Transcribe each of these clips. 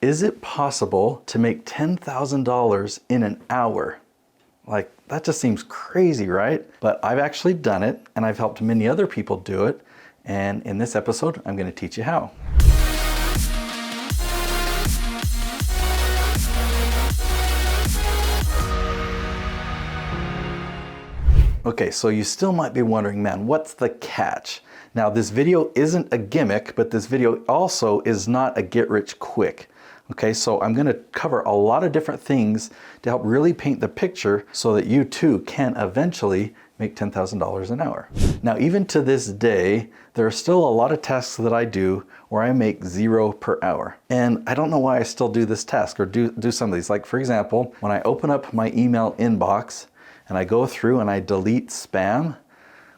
Is it possible to make $10,000 in an hour? Like, that just seems crazy, right? But I've actually done it, and I've helped many other people do it. And in this episode, I'm going to teach you how. Okay, so you still might be wondering, man, what's the catch? Now, this video isn't a gimmick, but this video also is not a get rich quick. Okay, so I'm going to cover a lot of different things to help really paint the picture so that you too can eventually make $10,000 an hour. Now, even to this day, there are still a lot of tasks that I do where I make $0 per hour. And I don't know why I still do this task or do some of these. Like, for example, when I open up my email inbox and I go through and I delete spam,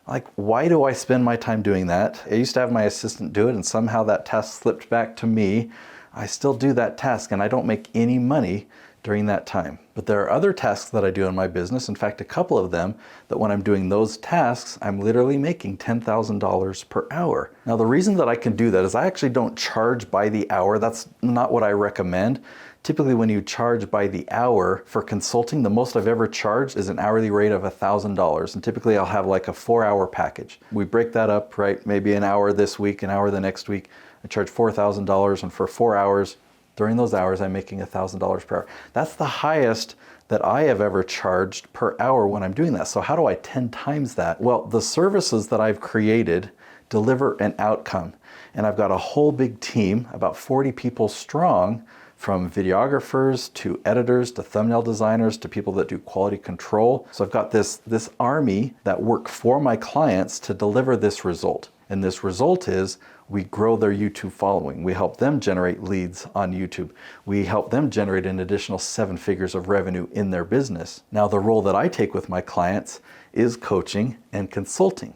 like, why do I spend my time doing that? I used to have my assistant do it, and somehow that task slipped back to me. I still do that task, and I don't make any money during that time. But there are other tasks that I do in my business, in fact, a couple of them, that when I'm doing those tasks, I'm literally making $10,000 per hour. Now, the reason that I can do that is I actually don't charge by the hour. That's not what I recommend. Typically, when you charge by the hour for consulting, the most I've ever charged is an hourly rate of $1,000. And typically, I'll have like a 4-hour package. We break that up, right? Maybe an hour this week, an hour the next week. I charge $4,000, and for 4 hours, during those hours, I'm making $1,000 per hour. That's the highest that I have ever charged per hour when I'm doing that. So how do I 10 times that? Well, the services that I've created deliver an outcome. And I've got a whole big team, about 40 people strong, from videographers to editors to thumbnail designers to people that do quality control. So I've got this army that work for my clients to deliver this result. And this result is we grow their YouTube following. We help them generate leads on YouTube. We help them generate an additional 7 figures of revenue in their business. Now, the role that I take with my clients is coaching and consulting.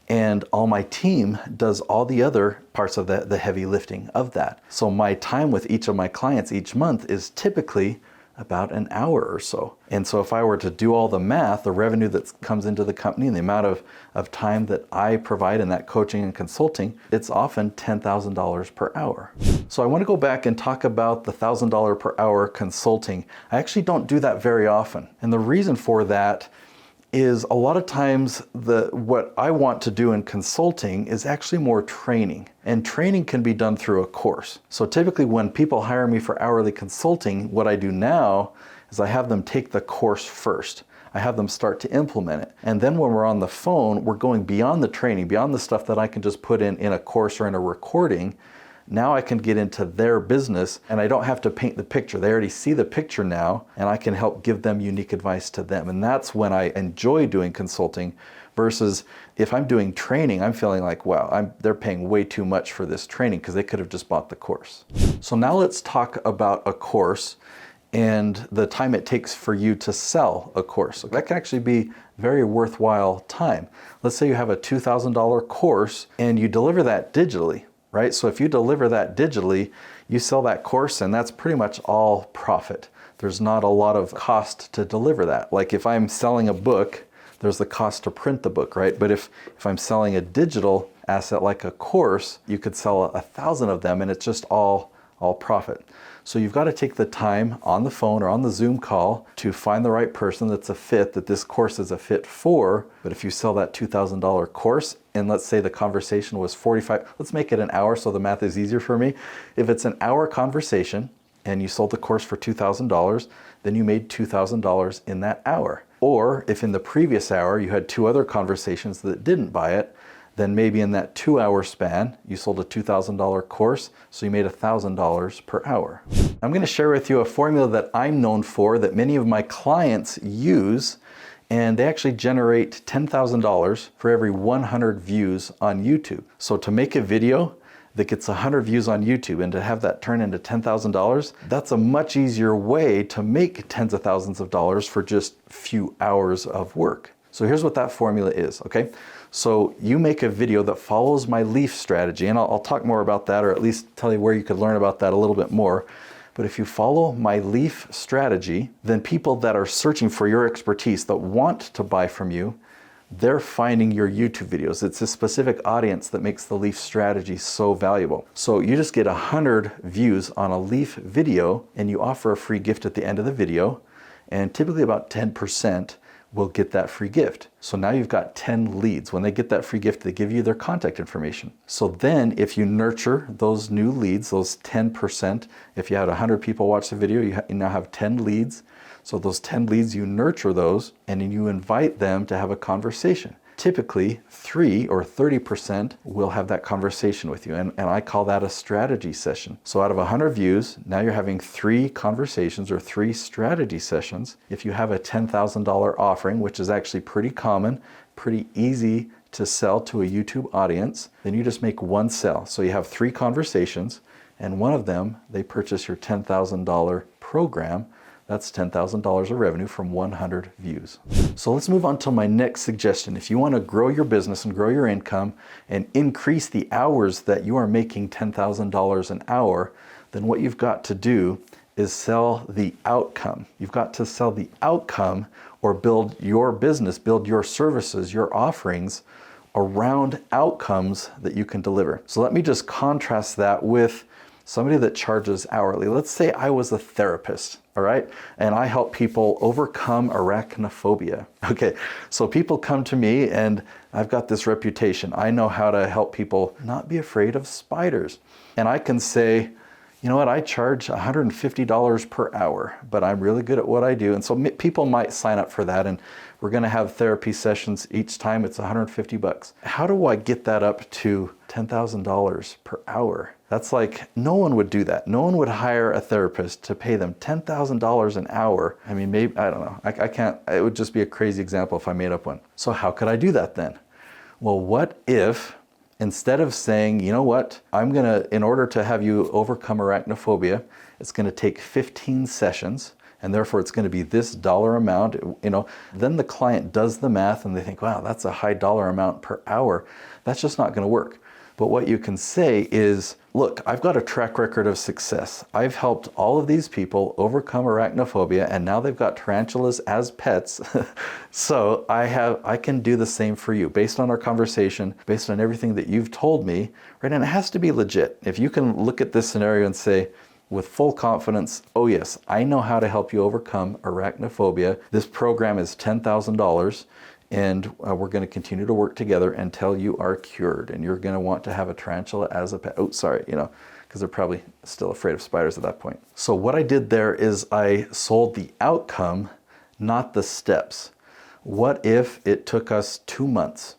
And all my team does all the other parts of the heavy lifting of that. So my time with each of my clients each month is typically about an hour or so. And so if I were to do all the math, the revenue that comes into the company and the amount of time that I provide in that coaching and consulting, it's often $10,000 per hour. So I want to go back and talk about the $1,000 per hour consulting. I actually don't do that very often. And the reason for that is a lot of times what I want to do in consulting is actually more training. And training can be done through a course. So typically when people hire me for hourly consulting, what I do now is I have them take the course first. I have them start to implement it. And then when we're on the phone, we're going beyond the training, beyond the stuff that I can just put in a course or in a recording. Now I can get into their business and I don't have to paint the picture. They already see the picture now, and I can help give them unique advice to them. And that's when I enjoy doing consulting versus if I'm doing training, I'm feeling like, wow, they're paying way too much for this training because they could have just bought the course. So now let's talk about a course and the time it takes for you to sell a course. That can actually be very worthwhile time. Let's say you have a $2,000 course and you deliver that digitally. Right? So if you deliver that digitally, you sell that course and that's pretty much all profit. There's not a lot of cost to deliver that. Like if I'm selling a book, there's the cost to print the book, right? But if I'm selling a digital asset like a course, you could sell 1,000 of them and it's just all profit. So you've got to take the time on the phone or on the Zoom call to find the right person that's a fit, that this course is a fit for. But if you sell that $2,000 course, and let's say the conversation was 45, let's make it an hour so the math is easier for me. If it's an hour conversation and you sold the course for $2,000, then you made $2,000 in that hour. Or if in the previous hour you had 2 other conversations that didn't buy it, then maybe in that 2-hour span, you sold a $2,000 course, so you made $1,000 per hour. I'm going to share with you a formula that I'm known for that many of my clients use, and they actually generate $10,000 for every 100 views on YouTube. So to make a video that gets 100 views on YouTube and to have that turn into $10,000, that's a much easier way to make tens of thousands of dollars for just a few hours of work. So here's what that formula is, okay? So you make a video that follows my leaf strategy, and I'll talk more about that, or at least tell you where you could learn about that a little bit more. But if you follow my leaf strategy, then people that are searching for your expertise, that want to buy from you, they're finding your YouTube videos. It's a specific audience that makes the Leaf strategy so valuable. So you just get 100 views on a Leaf video and you offer a free gift at the end of the video, and typically about 10% will get that free gift. So now you've got 10 leads. When they get that free gift, they give you their contact information. So then if you nurture those new leads, those 10%, if you had 100 people watch the video, you now have 10 leads. So those 10 leads, you nurture those and then you invite them to have a conversation. Typically 3 or 30% will have that conversation with you, and I call that a strategy session. So out of 100 views, now you're having 3 conversations or 3 strategy sessions. If you have a $10,000 offering, which is actually pretty common, pretty easy to sell to a YouTube audience, then you just make 1 sale. So you have 3 conversations, and one of them, they purchase your $10,000 program. That's $10,000 of revenue from 100 views. So let's move on to my next suggestion. If you want to grow your business and grow your income and increase the hours that you are making $10,000 an hour, then what you've got to do is sell the outcome. You've got to sell the outcome or build your business, build your services, your offerings around outcomes that you can deliver. So let me just contrast that with somebody that charges hourly. Let's say I was a therapist, all right? And I help people overcome arachnophobia. Okay, so people come to me and I've got this reputation. I know how to help people not be afraid of spiders. And I can say, you know what, I charge $150 per hour, but I'm really good at what I do. And so people might sign up for that, and we're gonna have therapy sessions each time. It's $150. How do I get that up to $10,000 per hour? That's like, no one would do that. No one would hire a therapist to pay them $10,000 an hour. I mean, maybe, I don't know. I can't, it would just be a crazy example if I made up one. So how could I do that then? Well, what if instead of saying, you know what, in order to have you overcome arachnophobia, it's gonna take 15 sessions, and therefore it's gonna be this dollar amount, then the client does the math and they think, wow, that's a high dollar amount per hour. That's just not gonna work. But what you can say is, look, I've got a track record of success. I've helped all of these people overcome arachnophobia, and now they've got tarantulas as pets. So I can do the same for you based on our conversation, based on everything that you've told me, right? And it has to be legit. If you can look at this scenario and say, with full confidence, oh yes, I know how to help you overcome arachnophobia. This program is $10,000. And we're going to continue to work together until you are cured. And you're going to want to have a tarantula as a pet. Oh, sorry, because they're probably still afraid of spiders at that point. So what I did there is I sold the outcome, not the steps. What if it took us 2 months,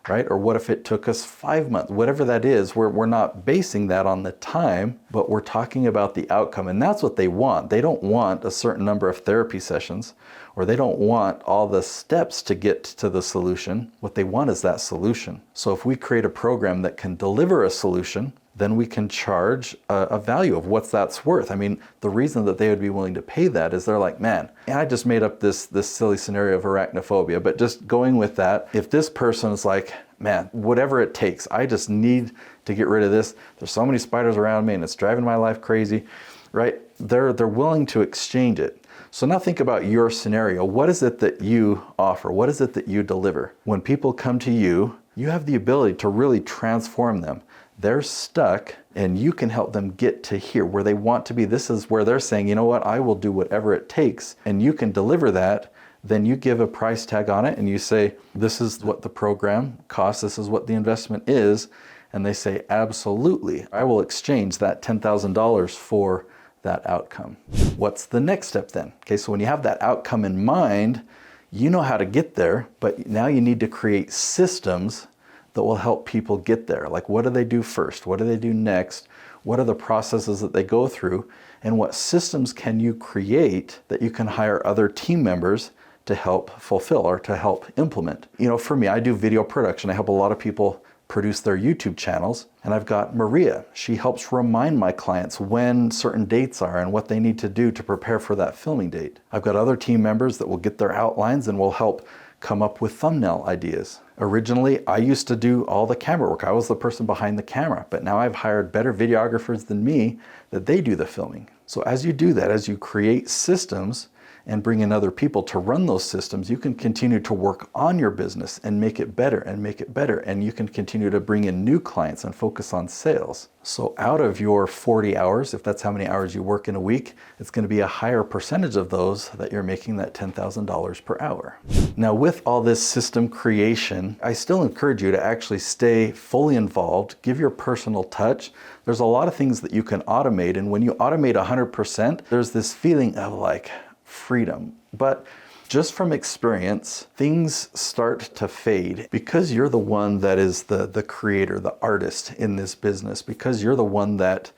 right? Or what if it took us 5 months? Whatever that is, we're not basing that on the time, but we're talking about the outcome. And that's what they want. They don't want a certain number of therapy sessions, or they don't want all the steps to get to the solution. What they want is that solution. So if we create a program that can deliver a solution, then we can charge a value of what that's worth. I mean, the reason that they would be willing to pay that is they're like, man, I just made up this silly scenario of arachnophobia, but just going with that, if this person is like, man, whatever it takes, I just need to get rid of this. There's so many spiders around me and it's driving my life crazy, right? They're willing to exchange it. So now think about your scenario. What is it that you offer? What is it that you deliver? When people come to you, you have the ability to really transform them. They're stuck and you can help them get to here where they want to be. This is where they're saying, you know what, I will do whatever it takes, and you can deliver that. Then you give a price tag on it and you say, this is what the program costs, this is what the investment is. And they say, absolutely, I will exchange that $10,000 for that outcome. What's the next step then? Okay, so when you have that outcome in mind, you know how to get there, but now you need to create systems that will help people get there. Like, what do they do first? What do they do next? What are the processes that they go through? And what systems can you create that you can hire other team members to help fulfill or to help implement? For me, I do video production. I help a lot of people produce their YouTube channels. And I've got Maria. She helps remind my clients when certain dates are and what they need to do to prepare for that filming date. I've got other team members that will get their outlines and will help come up with thumbnail ideas. Originally, I used to do all the camera work. I was the person behind the camera, but now I've hired better videographers than me that they do the filming. So as you do that, as you create systems and bring in other people to run those systems, you can continue to work on your business and make it better and make it better. And you can continue to bring in new clients and focus on sales. So out of your 40 hours, if that's how many hours you work in a week, it's going to be a higher percentage of those that you're making that $10,000 per hour. Now, with all this system creation, I still encourage you to actually stay fully involved, give your personal touch. There's a lot of things that you can automate, and when you automate 100%, there's this feeling of like freedom. But just from experience, things start to fade because you're the one that is the creator, the artist in this business, because you're the one that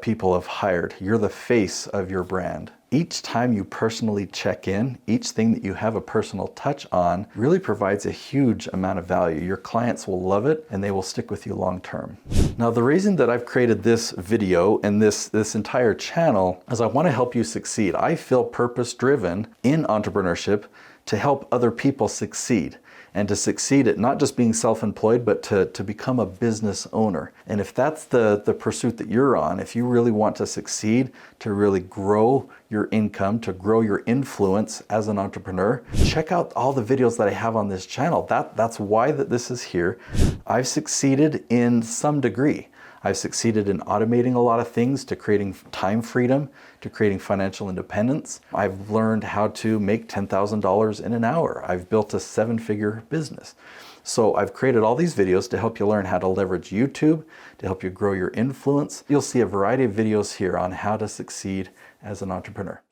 people have hired. You're the face of your brand. Each time you personally check in, each thing that you have a personal touch on really provides a huge amount of value. Your clients will love it and they will stick with you long term. Now, the reason that I've created this video and this entire channel is I want to help you succeed. I feel purpose-driven in entrepreneurship to help other people succeed, and to succeed at not just being self-employed, but to become a business owner. And if that's the pursuit that you're on, if you really want to succeed, to really grow your income, to grow your influence as an entrepreneur, check out all the videos that I have on this channel. That's why this is here. I've succeeded in some degree. I've succeeded in automating a lot of things, to creating time freedom, to creating financial independence. I've learned how to make $10,000 in an hour. I've built a 7-figure business. So I've created all these videos to help you learn how to leverage YouTube, to help you grow your influence. You'll see a variety of videos here on how to succeed as an entrepreneur.